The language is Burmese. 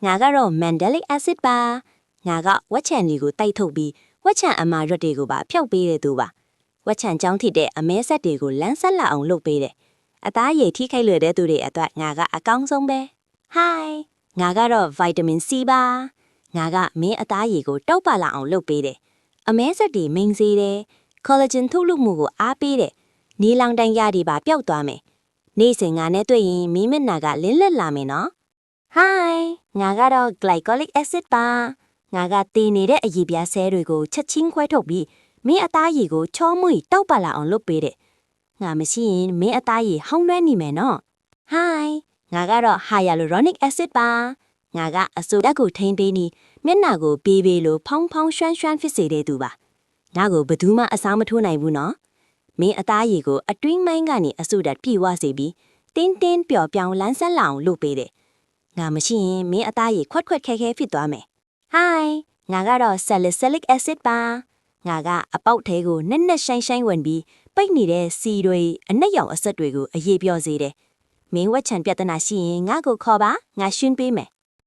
ငါကတော့ mandelic acid ပါငါကဝက်ချံတွေကိုတိုက်ထုတ်ပြီးဝက်ချံအမာရွက်တွေကိုပါဖျောက်ပေးတဲ့သူပါဝက်ချံကြောင်းထစ်တဲ့အမဲဆက်တွေကိုလန်းဆက်လာအောင်လုပ်ပေးတယ်အသားရည်ထိခိုက်လွယ်တဲ့သူတွေအတွက်ငါကအကောင်းဆုံးပဲ Hi ငါကတော့ vitamin C ပါငါကမင်းအသားရည်ကိုတောက်ပလာအောင်လုပ်ပေးတယ်အမဲဆက်တွေမိန်စေတယ် collagen ထုတ်လုပ်မှုကိုအားပေးတယ်နီလောင်တန်းရတွေပါပျောက်သွားမယ်နေ့စဉ်ငါနဲ့တွေ့ရင်မင်းမျက်နှာကလင်းလက်လာမယ်နော် Hi ငါကတော့ glycolic acid ပါငါကတည်နေတဲ့အရည်ပြားဆဲတွေကိုချက်ချင်းခွဲထုတ်ပြီးမင်းအသားရည်ကိုချောမွေ့တောက်ပလာအောင်လုပ်ပေးတယ်ငါမရှိရင်မင်းအသားရည်ဟောင်းနှဲနေမယ်နော် Hi ငါကတော့ hyaluronic acid ပါငါကအဆိုဓာတ်ကိုထိန်းပေးပြီးမျက်နှာကိုပေးပေးလို့ဖောင်းဖောင်းရွှမ်းရွှမ်းဖြစ်စေတဲ့သူပါငါကိုဘယ်သူမှအစားမထိုးနိုင်ဘူးနော်မင်းအသားရည်ကိုအတွင်းမိုင်းကနေအဆိုဓာတ်ပြည့်ဝစေပြီးတင်းတင်းပျော်ပြောင်းလန်းဆန်းလာအောင်လုပ်ပေးတယ်ငါမရှိရင်မင်းအသားရည်ခွက်ခွက်ခဲခဲဖြစ်သွားမယ် Hi ငါကတော့ salicylic acid ပါငါကအပေါက်ထဲကိုနက်နက်ရှိုင်းရှိုင်းဝင်ပြီးပိတ်နေတဲ့စီတွေအနက်ရောင်အဆက်တွေကိုအရေးပြောစေတယ်မင်းဝက်ချံပြဿနာရှိရင်ငါကိုခေါ်ပါငါရှင်းပေးမယ်